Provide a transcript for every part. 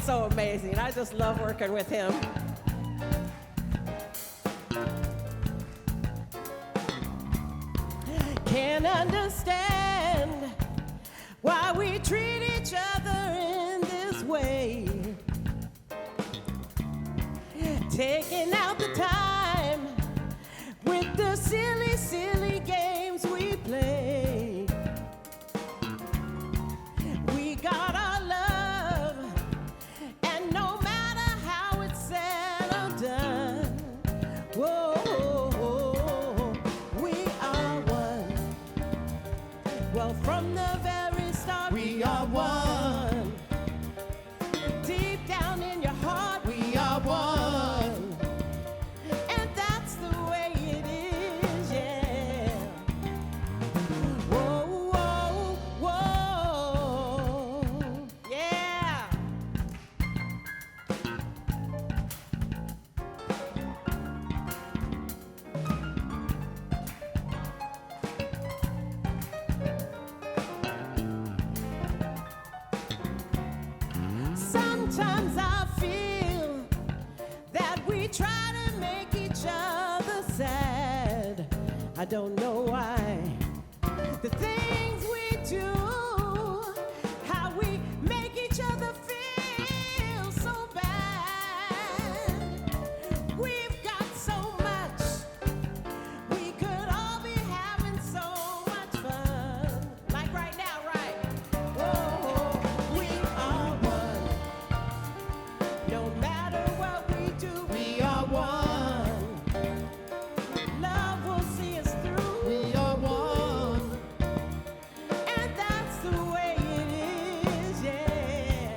so amazing. I just love working with him. Can't understand why we treat each other in this way. Taking out the time with the silly, silly games we play. We got our love, and no matter how it's said or done, whoa, we are one. Well, from the very start, we are one. Deep down in your heart, we are one. And that's the way it is, yeah. Whoa, whoa, whoa, yeah. Sometimes I feel that we try to make each other sad. I don't know why. The things we do, how we make each other feel so bad. We've got so much. We could all be having so much fun. Like right now, right? Whoa, we are one. No matter what we do, we are one. Love will see us through. We are one. And that's the way it is, yeah.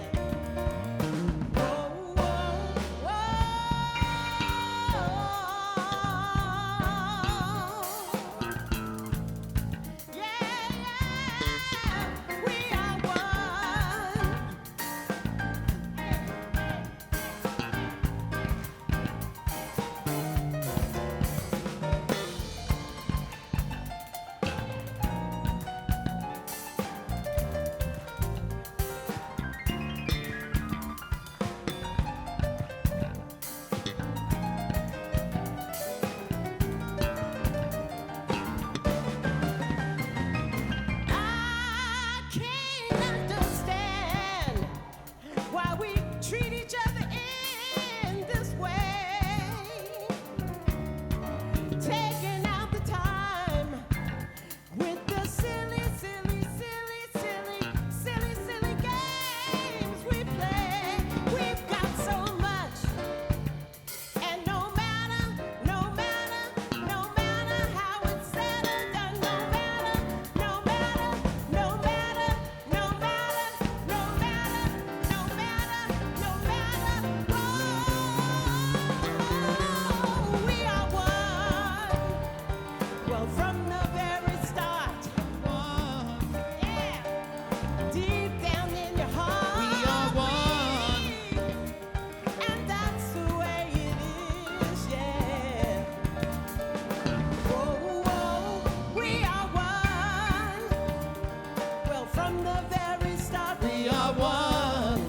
Whoa, whoa, whoa. Yeah, we are one. I can't understand why we treat each other in this way. Taking out the time with the silly, silly, silly, silly, silly, silly games we play. We've got so much, and no matter how it's said or done, no matter, oh, we are one. Well, from the very start, yeah, deep down in your heart, we are one. And that's the way it is, yeah. Whoa, whoa, we are one. Well, from the very start, we are one.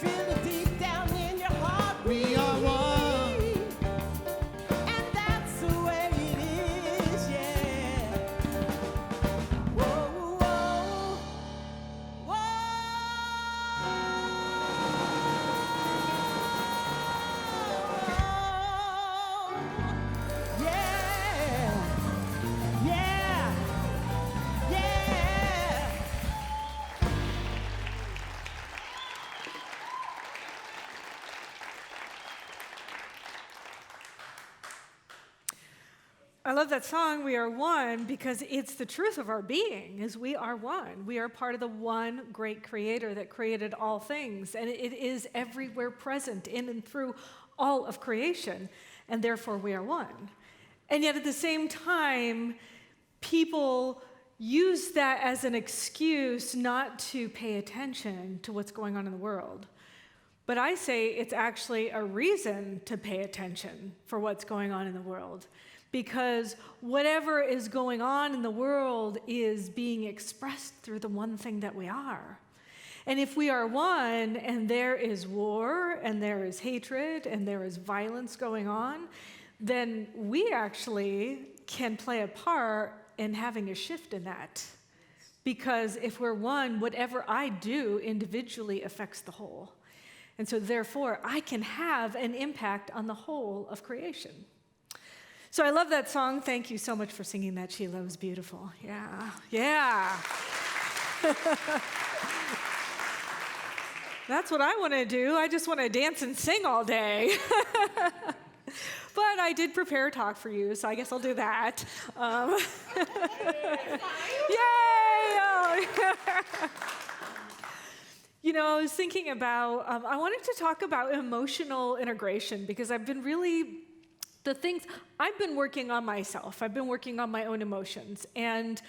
Feel it deep down in your heart, we are one. And that's the way it is, yeah. Whoa, whoa, whoa. Yeah, yeah, yeah. I love that song, We Are One, because it's the truth of our being, is we are one. We are part of the one great creator that created all things, and it is everywhere present in and through all of creation, and therefore we are one. And yet at the same time, people use that as an excuse not to pay attention to what's going on in the world. But I say it's actually a reason to pay attention for what's going on in the world. Because whatever is going on in the world is being expressed through the one thing that we are. And if we are one and there is war and there is hatred and there is violence going on, then we actually can play a part in having a shift in that. Because if we're one, whatever I do individually affects the whole. And so therefore, I can have an impact on the whole of creation. So I love that song. Thank you so much for singing that, Sheila. It was beautiful. Yeah. That's what I want to do. I just want to dance and sing all day. But I did prepare a talk for you, so I guess I'll do that. Yay! You know, I was thinking about, I wanted to talk about emotional integration because I've been working on myself. I've been working on my own emotions. And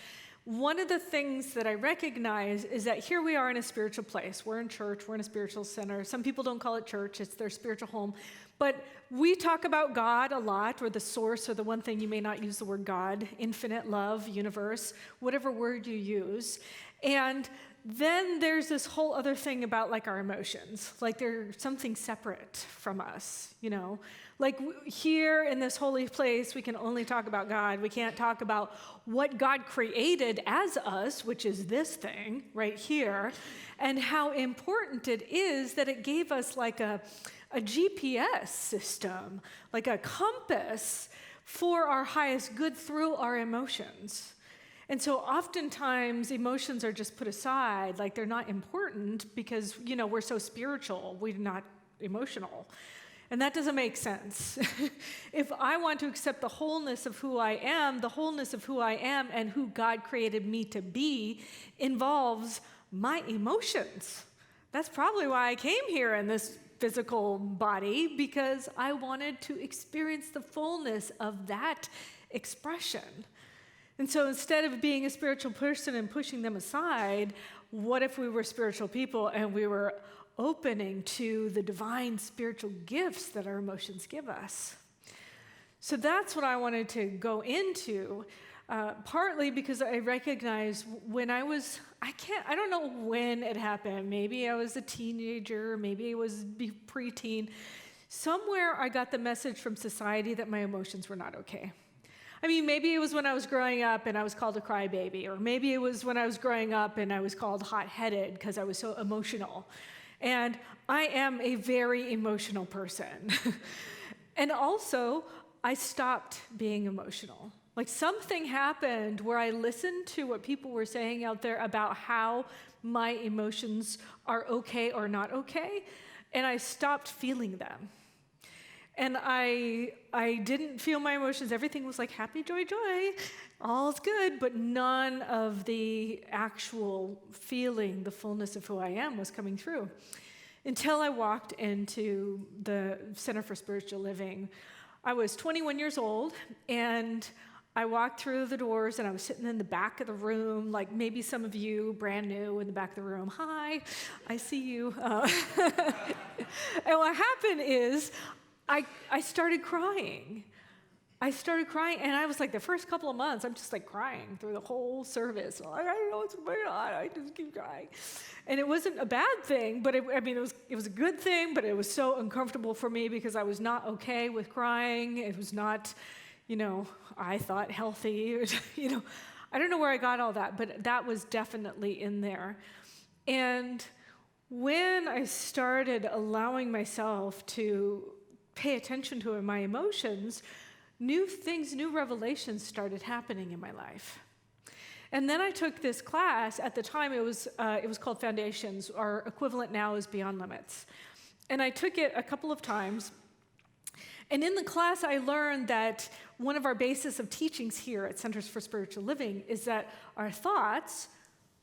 one of the things that I recognize is that here we are in a spiritual place. We're in church, we're in a spiritual center. Some people don't call it church, it's their spiritual home. But we talk about God a lot, or the source, or the one thing you may not use the word God, infinite love, universe, whatever word you use. And then there's this whole other thing about like our emotions, like they're something separate from us, you know? Like here in this holy place, we can only talk about God. We can't talk about what God created as us, which is this thing right here, and how important it is that it gave us like a GPS system, like a compass for our highest good through our emotions. And so oftentimes emotions are just put aside, like they're not important because, you know, we're so spiritual, we're not emotional. And that doesn't make sense. If I want to accept the wholeness of who I am, the wholeness of who I am and who God created me to be involves my emotions. That's probably why I came here in this physical body, because I wanted to experience the fullness of that expression. And so instead of being a spiritual person and pushing them aside, what if we were spiritual people and we were opening to the divine spiritual gifts that our emotions give us? So that's what I wanted to go into, partly because I recognize when I don't know when it happened. Maybe I was a teenager, maybe it was preteen. Somewhere I got the message from society that my emotions were not okay. I mean, maybe it was when I was growing up and I was called a crybaby, or maybe it was when I was growing up and I was called hot-headed because I was so emotional. And I am a very emotional person. And also, I stopped being emotional. Like something happened where I listened to what people were saying out there about how my emotions are okay or not okay, and I stopped feeling them. And I didn't feel my emotions. Everything was like happy, joy, joy. All's good, but none of the actual feeling, the fullness of who I am was coming through. Until I walked into the Center for Spiritual Living. I was 21 years old, and I walked through the doors, and I was sitting in the back of the room, like maybe some of you, brand new, in the back of the room. Hi, I see you. And what happened is, I started crying. And I was like, the first couple of months, I'm just like crying through the whole service. I don't know what's going on. I just keep crying. And it wasn't a bad thing, but it was a good thing, but it was so uncomfortable for me because I was not okay with crying. It was not, I thought healthy. I don't know where I got all that, but that was definitely in there. And when I started allowing myself to pay attention to my emotions, new revelations started happening in my life. And then I took this class. At the time, it was called Foundations. Our equivalent now is Beyond Limits. And I took it a couple of times. And in the class, I learned that one of our basis of teachings here at Centers for Spiritual Living is that our thoughts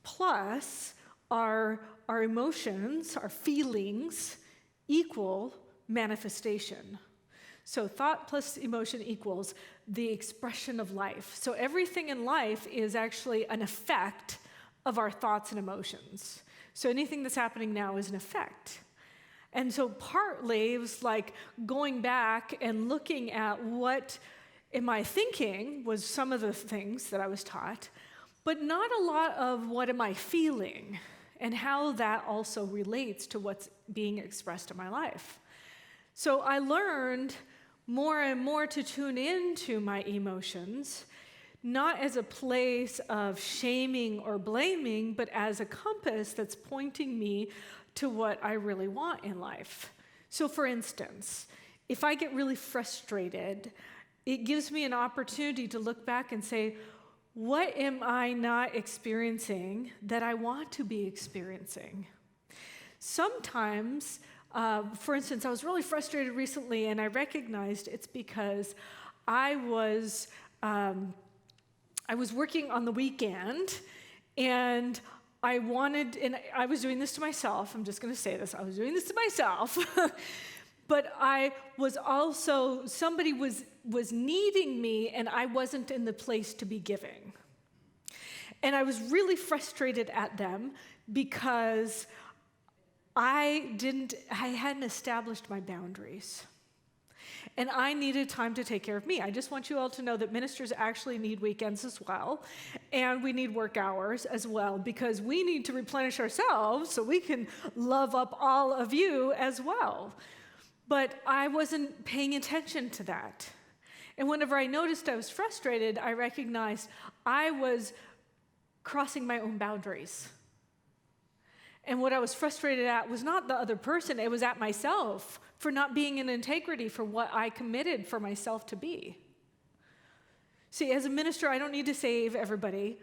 plus our emotions, our feelings, equal manifestation. So thought plus emotion equals the expression of life. So everything in life is actually an effect of our thoughts and emotions. So anything that's happening now is an effect. And so partly it was like going back and looking at what am I thinking was some of the things that I was taught, but not a lot of what am I feeling. and how that also relates to what's being expressed in my life. So I learned more and more to tune into my emotions, not as a place of shaming or blaming, but as a compass that's pointing me to what I really want in life. So for instance, if I get really frustrated, it gives me an opportunity to look back and say, what am I not experiencing that I want to be experiencing? Sometimes, for instance, I was really frustrated recently, and I recognized it's because I was working on the weekend, and I was doing this to myself. I'm just going to say this. I was doing this to myself. But I was also, somebody was needing me, and I wasn't in the place to be giving. And I was really frustrated at them because I hadn't established my boundaries. And I needed time to take care of me. I just want you all to know that ministers actually need weekends as well, and we need work hours as well, because we need to replenish ourselves so we can love up all of you as well. But I wasn't paying attention to that. And whenever I noticed I was frustrated, I recognized I was crossing my own boundaries. And what I was frustrated at was not the other person, it was at myself for not being in integrity for what I committed for myself to be. See, as a minister, I don't need to save everybody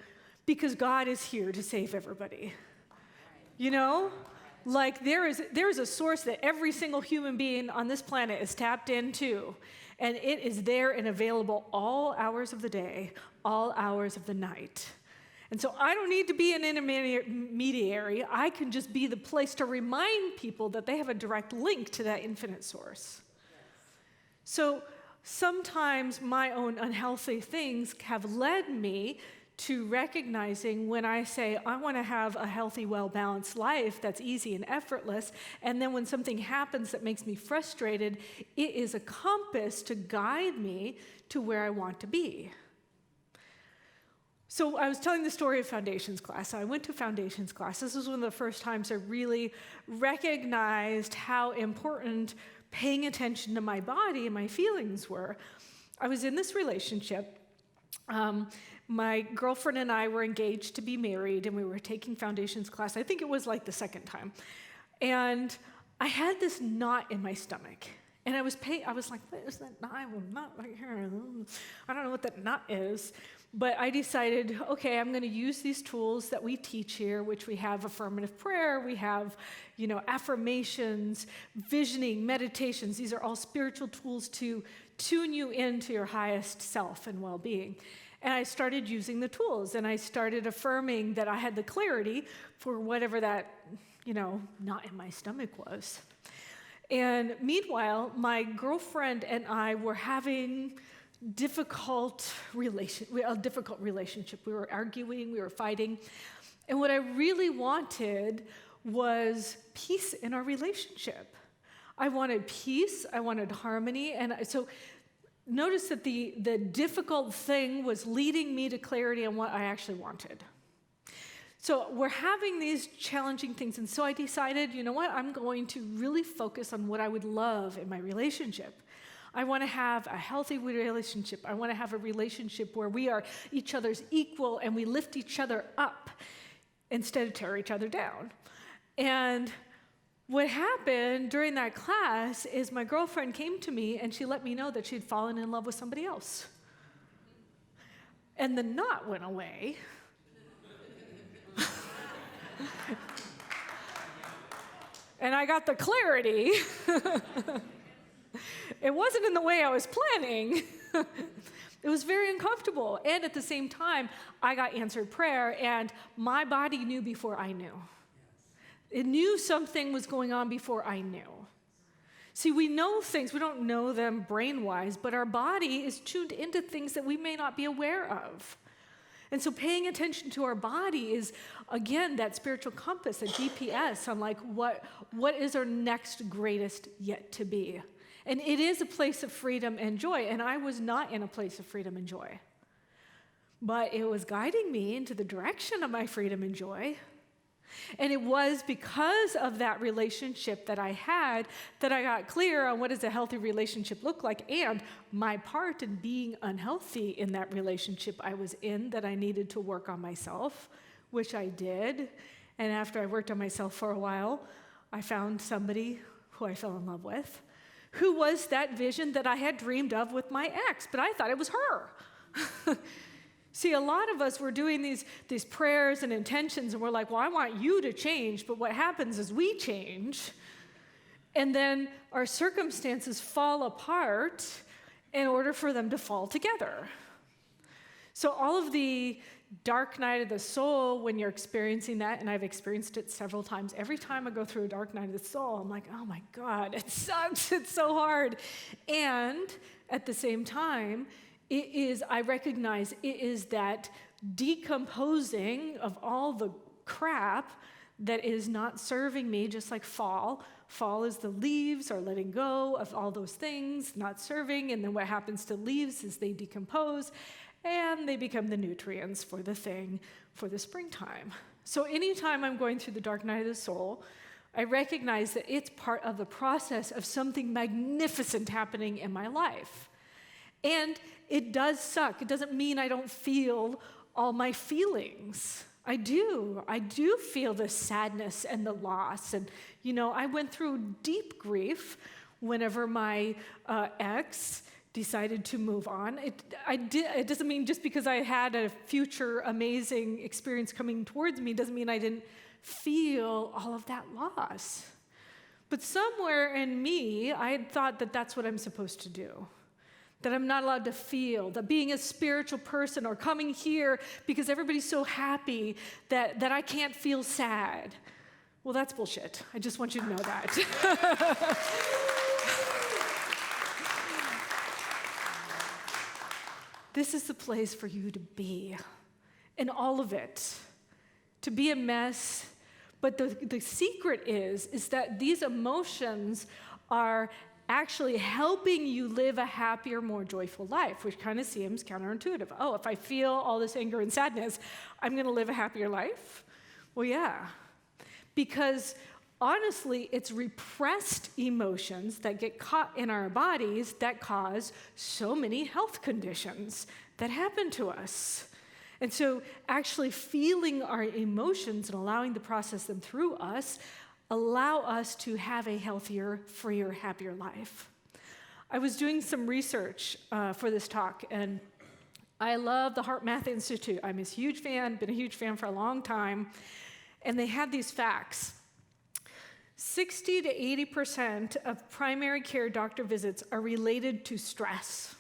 because God is here to save everybody. You know? Like there is a source that every single human being on this planet is tapped into, and it is there and available all hours of the day, all hours of the night. And so I don't need to be an intermediary. I can just be the place to remind people that they have a direct link to that infinite source. So sometimes my own unhealthy things have led me to recognizing when I say, I want to have a healthy, well-balanced life that's easy and effortless, and then when something happens that makes me frustrated, it is a compass to guide me to where I want to be. So I was telling the story of foundations class. I went to foundations class. This was one of the first times I really recognized how important paying attention to my body and my feelings were. I was in this relationship. My girlfriend and I were engaged to be married, and we were taking foundations class. I think it was like the second time. And I had this knot in my stomach. And I was like, what is that knot? Knot right here. I don't know what that knot is. But I decided, okay, I'm going to use these tools that we teach here, which we have affirmative prayer, we have, affirmations, visioning, meditations. These are all spiritual tools to tune you into your highest self and well-being. And I started using the tools, and I started affirming that I had the clarity for whatever that, knot in my stomach was. And meanwhile, my girlfriend and I were having a difficult relationship. We were arguing, we were fighting. And what I really wanted was peace in our relationship. I wanted peace, I wanted harmony, and so notice that the difficult thing was leading me to clarity on what I actually wanted. So we're having these challenging things, and so I decided, you know what, I'm going to really focus on what I would love in my relationship. I want to have a healthy relationship. I want to have a relationship where we are each other's equal and we lift each other up instead of tear each other down. And what happened during that class is my girlfriend came to me and she let me know that she had fallen in love with somebody else. And the knot went away. And I got the clarity. It wasn't in the way I was planning. It was very uncomfortable. And at the same time, I got answered prayer, and my body knew before I knew. It knew something was going on before I knew. See, we know things, we don't know them brain-wise, but our body is tuned into things that we may not be aware of. And so paying attention to our body is, again, that spiritual compass, a GPS on like what is our next greatest yet to be. And it is a place of freedom and joy, and I was not in a place of freedom and joy. But it was guiding me into the direction of my freedom and joy. And it was because of that relationship that I had that I got clear on what does a healthy relationship look like, and my part in being unhealthy in that relationship I was in, that I needed to work on myself, which I did. And after I worked on myself for a while, I found somebody who I fell in love with, who was that vision that I had dreamed of with my ex, but I thought it was her. See, a lot of us, we're doing these prayers and intentions, and we're like, well, I want you to change, but what happens is we change, and then our circumstances fall apart in order for them to fall together. So all of the dark night of the soul, when you're experiencing that, and I've experienced it several times, every time I go through a dark night of the soul, I'm like, oh my God, it sucks, it's so hard. And at the same time, I recognize it is that decomposing of all the crap that is not serving me, just like fall. Fall is the leaves are letting go of all those things, not serving, and then what happens to leaves is they decompose, and they become the nutrients for the thing for the springtime. So anytime I'm going through the dark night of the soul, I recognize that it's part of the process of something magnificent happening in my life. And it does suck. It doesn't mean I don't feel all my feelings. I do feel the sadness and the loss. And, I went through deep grief whenever my ex decided to move on. It doesn't mean just because I had a future amazing experience coming towards me, doesn't mean I didn't feel all of that loss. But somewhere in me, I had thought that that's what I'm supposed to do. That I'm not allowed to feel, that being a spiritual person or coming here because everybody's so happy that I can't feel sad. Well, that's bullshit. I just want you to know that. This is the place for you to be, in all of it, to be a mess. But the secret is that these emotions are actually helping you live a happier, more joyful life, which kind of seems counterintuitive. Oh, if I feel all this anger and sadness, I'm going to live a happier life? Well, yeah, because honestly, it's repressed emotions that get caught in our bodies that cause so many health conditions that happen to us. And so actually feeling our emotions and allowing to process them through us allow us to have a healthier, freer, happier life. I was doing some research for this talk, and I love the Heart Math Institute. I'm a huge fan, been a huge fan for a long time, and they had these facts. 60 to 80% of primary care doctor visits are related to stress.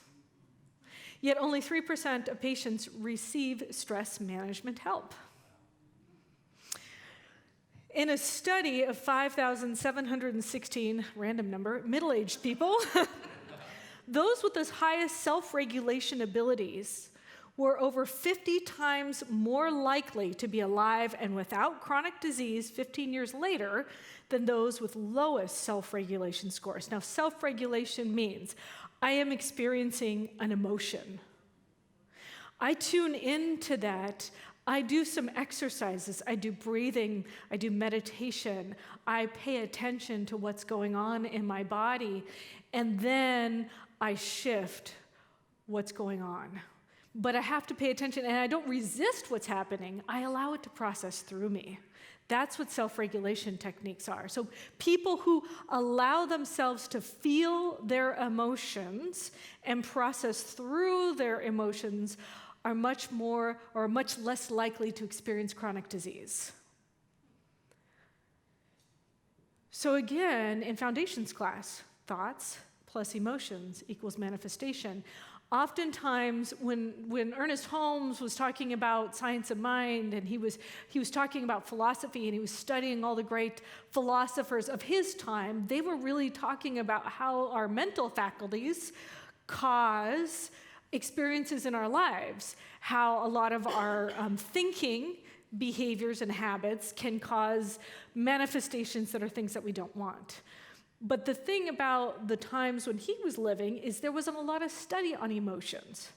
Yet only 3% of patients receive stress management help. In a study of 5,716, random number, middle-aged people, those with the highest self-regulation abilities were over 50 times more likely to be alive and without chronic disease 15 years later than those with lowest self-regulation scores. Now, self-regulation means I am experiencing an emotion. I tune into that. I do some exercises, I do breathing, I do meditation, I pay attention to what's going on in my body, and then I shift what's going on. But I have to pay attention, and I don't resist what's happening, I allow it to process through me. That's what self-regulation techniques are. So people who allow themselves to feel their emotions and process through their emotions are much less likely to experience chronic disease. So again, in foundations class, thoughts plus emotions equals manifestation. Oftentimes, when Ernest Holmes was talking about science of mind, and he was talking about philosophy, and he was studying all the great philosophers of his time, they were really talking about how our mental faculties cause experiences in our lives, how a lot of our thinking behaviors and habits can cause manifestations that are things that we don't want. But the thing about the times when he was living is there wasn't a lot of study on emotions.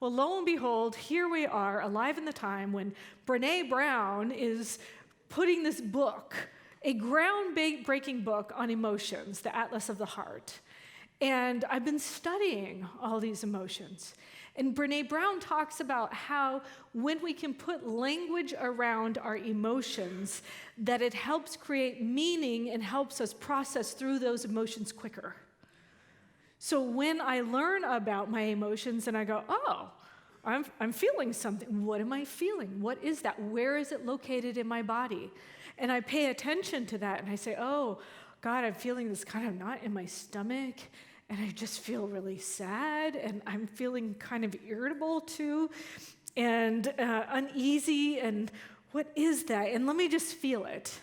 Well, lo and behold, here we are, alive in the time when Brene Brown is putting this book, a groundbreaking book on emotions, the Atlas of the Heart. And I've been studying all these emotions. And Brené Brown talks about how when we can put language around our emotions, that it helps create meaning and helps us process through those emotions quicker. So when I learn about my emotions and I go, oh, I'm feeling something. What am I feeling? What is that? Where is it located in my body? And I pay attention to that and I say, oh, God, I'm feeling this kind of knot in my stomach. And I just feel really sad, and I'm feeling kind of irritable too, and uneasy, and what is that? And let me just feel it.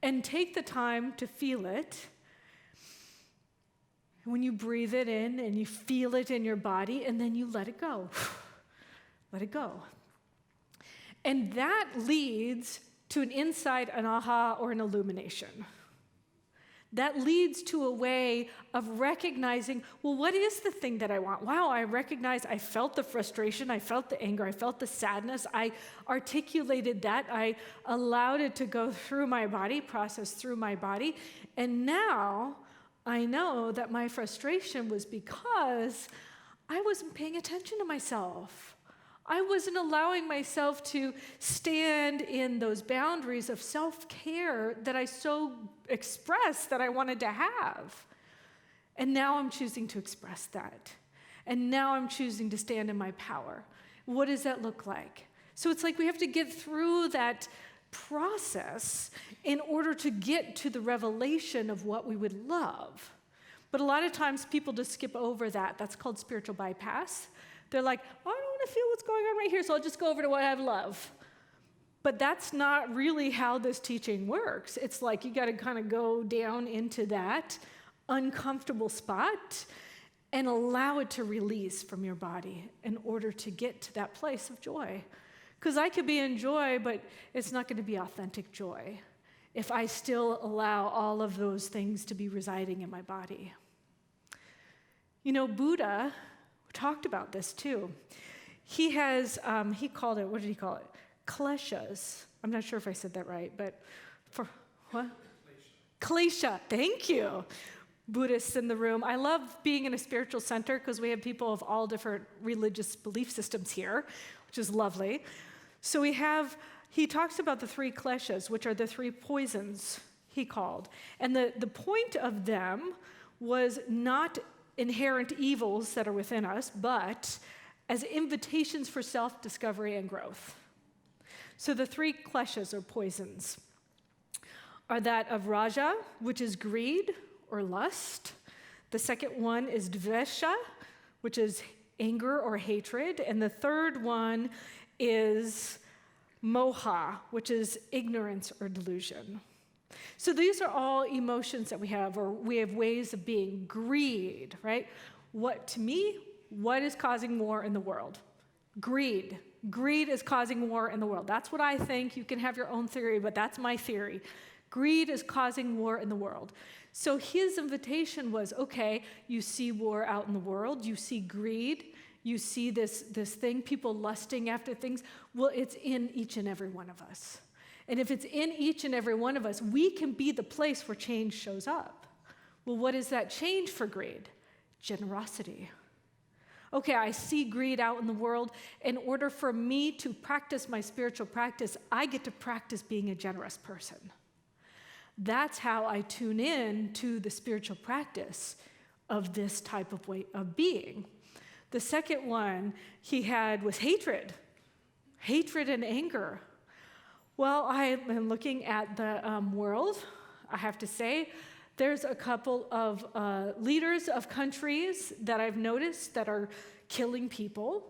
And take the time to feel it. When you breathe it in and you feel it in your body, and then you let it go. Let it go. And that leads to an insight, an aha, or an illumination. That leads to a way of recognizing, well, what is the thing that I want? Wow, I recognize I felt the frustration, I felt the anger, I felt the sadness, I articulated that, I allowed it to go through my body, process through my body, and now I know that my frustration was because I wasn't paying attention to myself. I wasn't allowing myself to stand in those boundaries of self-care that I so expressed that I wanted to have. And now I'm choosing to express that. And now I'm choosing to stand in my power. What does that look like? So it's like we have to get through that process in order to get to the revelation of what we would love. But a lot of times people just skip over that. That's called spiritual bypass. They're like, oh, I don't want to feel what's going on right here, so I'll just go over to what I love. But that's not really how this teaching works. It's like you got to kind of go down into that uncomfortable spot and allow it to release from your body in order to get to that place of joy. Because I could be in joy, but it's not going to be authentic joy if I still allow all of those things to be residing in my body. You know, Buddha talked about this too. He called it, what did he call it? Kleshas. I'm not sure if I said that right, but for what? Klesha. Thank you. Buddhists in the room. I love being in a spiritual center because we have people of all different religious belief systems here, which is lovely. So he talks about the 3 kleshas, which are the 3 poisons, he called. And the point of them was not inherent evils that are within us, but as invitations for self-discovery and growth. So the 3 kleshas, or poisons, are that of raja, which is greed or lust. The second one is dvesha, which is anger or hatred. And the third one is moha, which is ignorance or delusion. So these are all emotions that we have, or we have ways of being. Greed, right? What is causing war in the world? Greed. Greed is causing war in the world. That's what I think. You can have your own theory, but that's my theory. Greed is causing war in the world. So his invitation was, okay, you see war out in the world, you see greed, you see this thing, people lusting after things. Well, it's in each and every one of us. And if it's in each and every one of us, we can be the place where change shows up. Well, what is that change for greed? Generosity. Okay, I see greed out in the world. In order for me to practice my spiritual practice, I get to practice being a generous person. That's how I tune in to the spiritual practice of this type of way of being. The second one he had was hatred. Hatred and anger. Well, I have been looking at the world. I have to say, there's a couple of leaders of countries that I've noticed that are killing people.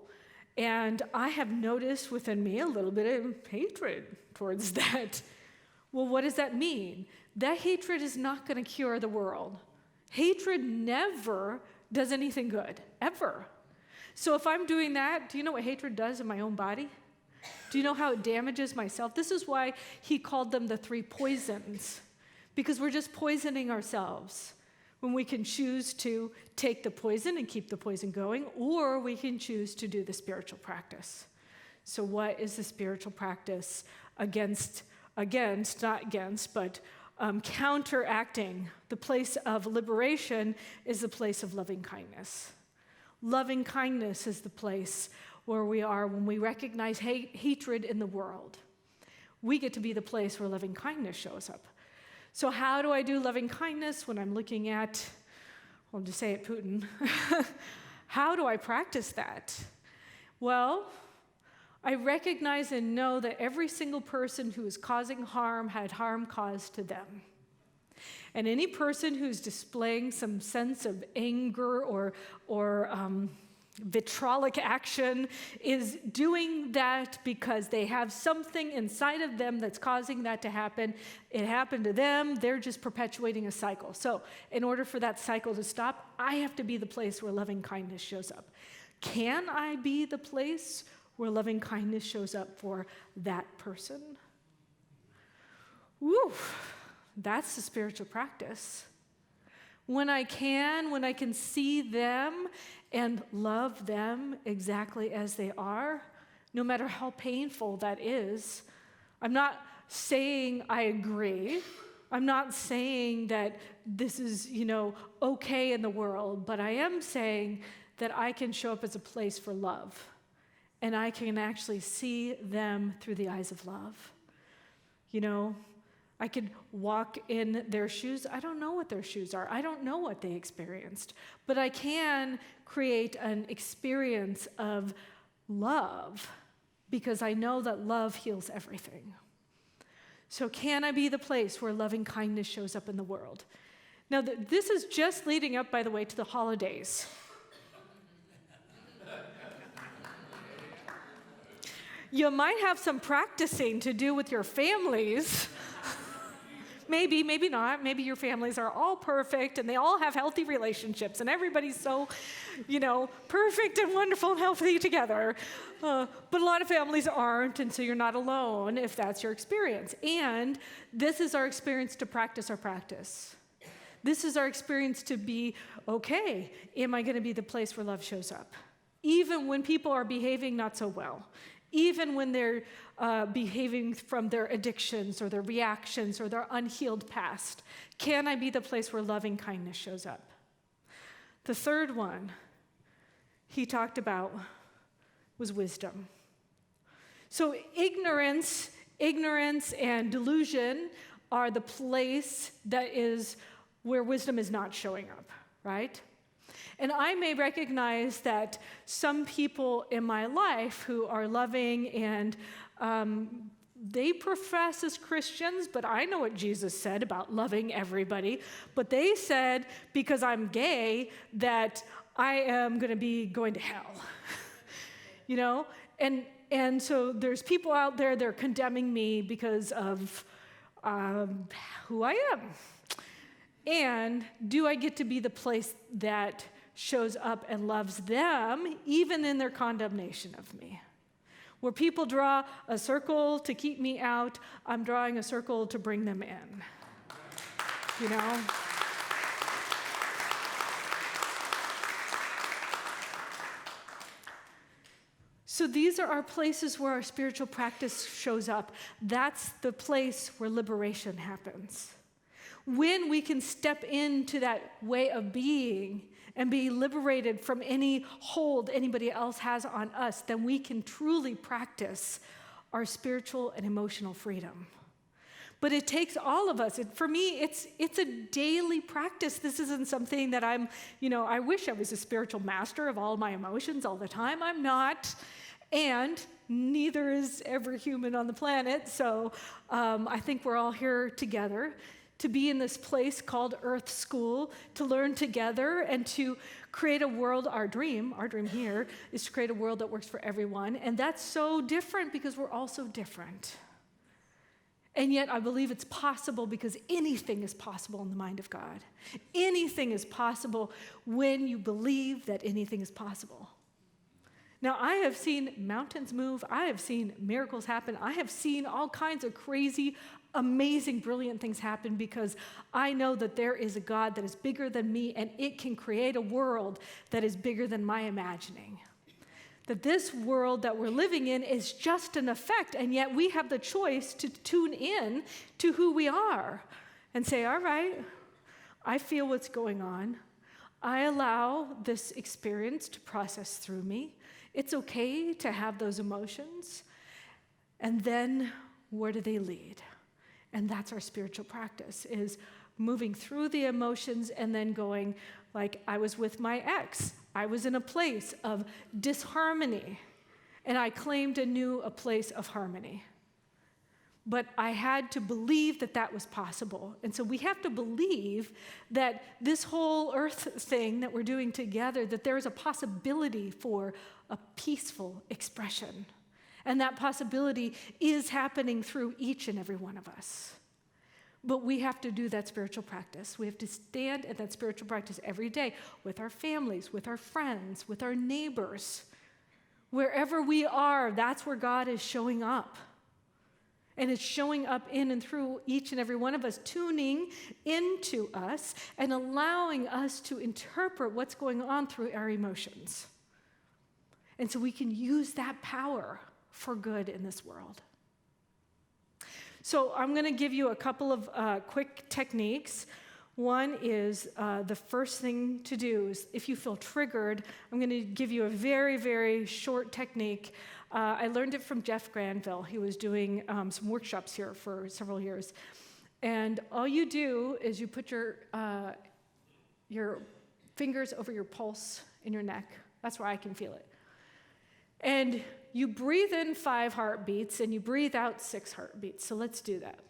And I have noticed within me a little bit of hatred towards that. Well, what does that mean? That hatred is not going to cure the world. Hatred never does anything good, ever. So if I'm doing that, do you know what hatred does in my own body? Do you know how it damages myself? This is why he called them the 3 poisons, because we're just poisoning ourselves when we can choose to take the poison and keep the poison going, or we can choose to do the spiritual practice. So what is the spiritual practice against against, not against, but counteracting the place of liberation is the place of loving kindness. Loving kindness is the place where we are when we recognize hatred in the world. We get to be the place where loving kindness shows up. So how do I do loving kindness when I'm looking at, I'll just say it, Putin? How do I practice that? Well, I recognize and know that every single person who is causing harm had harm caused to them. And any person who's displaying some sense of anger or vitriolic action is doing that because they have something inside of them that's causing that to happen. It happened to them. They're just perpetuating a cycle. So in order for that cycle to stop, I have to be the place where loving kindness shows up. Can I be the place where loving kindness shows up for that person? Woo, that's the spiritual practice. When I can see them and love them exactly as they are, no matter how painful that is. I'm not saying I agree. I'm not saying that this is, okay in the world, but I am saying that I can show up as a place for love, and I can actually see them through the eyes of love. I could walk in their shoes. I don't know what their shoes are. I don't know what they experienced. But I can create an experience of love because I know that love heals everything. So can I be the place where loving kindness shows up in the world? Now, this is just leading up, by the way, to the holidays. You might have some practicing to do with your families. Maybe, maybe not. Maybe your families are all perfect and they all have healthy relationships and everybody's so, perfect and wonderful and healthy together. But a lot of families aren't, and so you're not alone if that's your experience. And this is our experience to practice our practice. This is our experience to be, okay, am I going to be the place where love shows up? Even when people are behaving not so well. Even when they're behaving from their addictions or their reactions or their unhealed past, can I be the place where loving kindness shows up? The third one he talked about was wisdom. So ignorance and delusion are the place that is where wisdom is not showing up, right? And I may recognize that some people in my life who are loving and they profess as Christians, but I know what Jesus said about loving everybody. But they said, because I'm gay, that I am going to be going to hell. And so there's people out there, they're condemning me because of who I am. And do I get to be the place that shows up and loves them, even in their condemnation of me? Where people draw a circle to keep me out, I'm drawing a circle to bring them in. So these are our places where our spiritual practice shows up. That's the place where liberation happens. When we can step into that way of being and be liberated from any hold anybody else has on us, then we can truly practice our spiritual and emotional freedom. But it takes all of us. For me, it's a daily practice. This isn't something that I wish I was a spiritual master of all my emotions all the time. I'm not. And neither is every human on the planet. So I think we're all here together to be in this place called Earth School, to learn together and to create a world. Our dream here is to create a world that works for everyone. And that's so different because we're all so different. And yet I believe it's possible because anything is possible in the mind of God. Anything is possible when you believe that anything is possible. Now, I have seen mountains move. I have seen miracles happen. I have seen all kinds of crazy, amazing, brilliant things happen because I know that there is a God that is bigger than me, and it can create a world that is bigger than my imagining. That this world that we're living in is just an effect, and yet we have the choice to tune in to who we are and say, all right, I feel what's going on. I allow this experience to process through me. It's okay to have those emotions. And then where do they lead? And that's our spiritual practice, is moving through the emotions and then going, like I was with my ex. I was in a place of disharmony, and I claimed a place of harmony. But I had to believe that that was possible. And so we have to believe that this whole earth thing that we're doing together, that there is a possibility for a peaceful expression. And that possibility is happening through each and every one of us. But we have to do that spiritual practice. We have to stand at that spiritual practice every day with our families, with our friends, with our neighbors. Wherever we are, that's where God is showing up. And it's showing up in and through each and every one of us, tuning into us and allowing us to interpret what's going on through our emotions. And so we can use that power for good in this world. So I'm going to give you a couple of quick techniques. One is the first thing to do is if you feel triggered, I'm going to give you a very, very short technique. I learned it from Jeff Granville. He was doing some workshops here for several years. And all you do is you put your fingers over your pulse in your neck. That's where I can feel it. And you breathe in 5 heartbeats and you breathe out 6 heartbeats. So let's do that.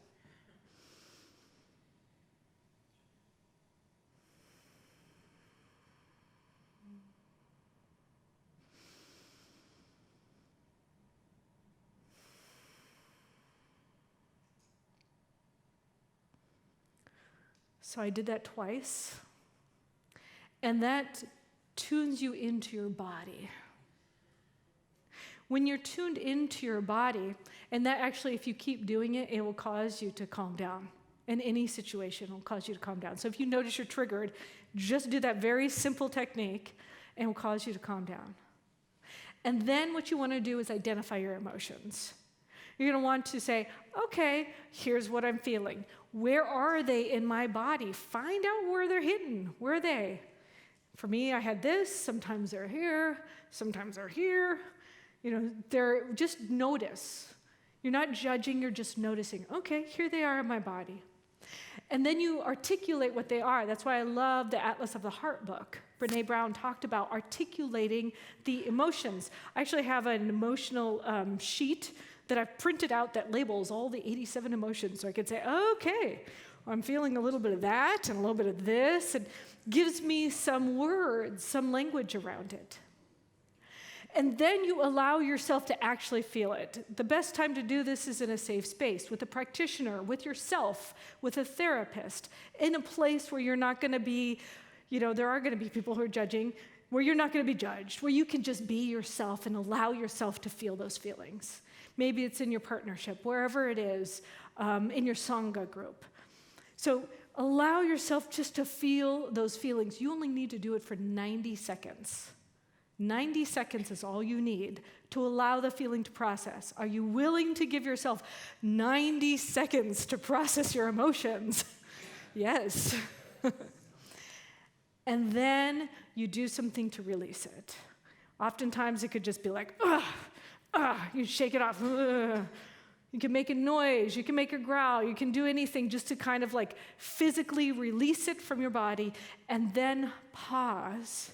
So I did that twice. And that tunes you into your body. When you're tuned into your body, and that actually, if you keep doing it, it will cause you to calm down. In any situation, it will cause you to calm down. So if you notice you're triggered, just do that very simple technique, and it will cause you to calm down. And then what you want to do is identify your emotions. You're going to want to say, okay, here's what I'm feeling. Where are they in my body? Find out where they're hidden. Where are they? For me, I had this. Sometimes they're here. Sometimes they're here. They're just notice. You're not judging, you're just noticing. Okay, here they are in my body. And then you articulate what they are. That's why I love the Atlas of the Heart book. Brene Brown talked about articulating the emotions. I actually have an emotional sheet that I've printed out that labels all the 87 emotions. So I could say, okay, I'm feeling a little bit of that and a little bit of this, and gives me some words, some language around it. And then you allow yourself to actually feel it. The best time to do this is in a safe space, with a practitioner, with yourself, with a therapist, in a place where you're not going to be, there are going to be people who are judging, where you're not going to be judged, where you can just be yourself and allow yourself to feel those feelings. Maybe it's in your partnership, wherever it is, in your Sangha group. So allow yourself just to feel those feelings. You only need to do it for 90 seconds. 90 seconds is all you need to allow the feeling to process. Are you willing to give yourself 90 seconds to process your emotions? Yes. And then you do something to release it. Oftentimes it could just be like, you shake it off. You can make a noise, you can make a growl, you can do anything just to kind of like physically release it from your body, and then pause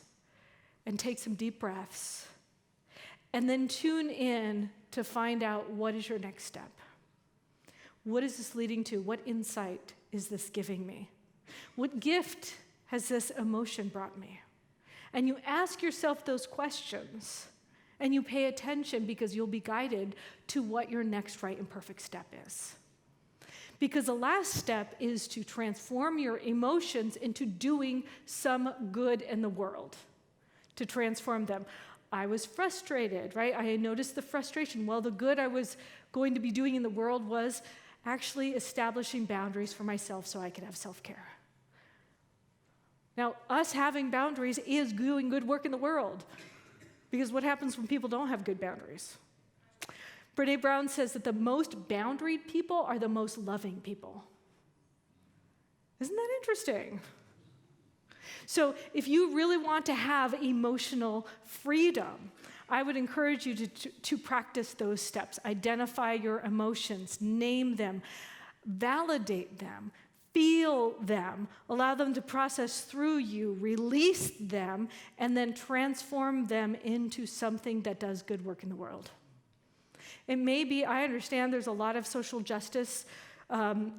and take some deep breaths, and then tune in to find out what is your next step. What is this leading to? What insight is this giving me? What gift has this emotion brought me? And you ask yourself those questions, and you pay attention, because you'll be guided to what your next right and perfect step is. Because the last step is to transform your emotions into doing some good in the world. To transform them. I was frustrated, right? I noticed the frustration. Well, the good I was going to be doing in the world was actually establishing boundaries for myself so I could have self-care. Now, us having boundaries is doing good work in the world, Because what happens when people don't have good boundaries? Brene Brown says that the most boundaried people are the most loving people. Isn't that interesting? So if you really want to have emotional freedom, I would encourage you to practice those steps. Identify your emotions, name them, validate them, feel them, allow them to process through you, release them, and then transform them into something that does good work in the world. It may be, I understand there's a lot of social justice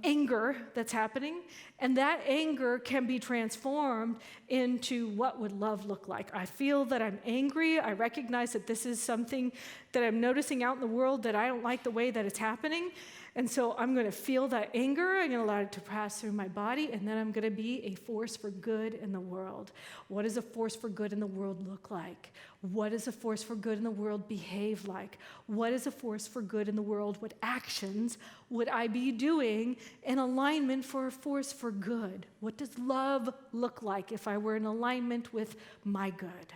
anger that's happening, and that anger can be transformed into what would love look like. I feel that I'm angry. I recognize that this is something that I'm noticing out in the world that I don't like the way that it's happening, and so I'm going to feel that anger. I'm going to allow it to pass through my body, and then I'm going to be a force for good in the world. What does a force for good in the world look like? What does a force for good in the world behave like? What is a force for good in the world? What actions would I be doing in alignment for a force for good? What does love look like if I were in alignment with my good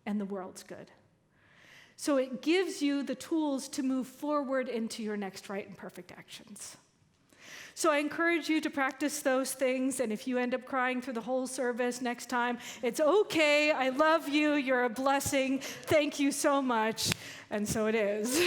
and the world's good? So it gives you the tools to move forward into your next right and perfect actions. So I encourage you to practice those things, and if you end up crying through the whole service next time, it's okay. I love you. You're a blessing. Thank you so much. And so it is.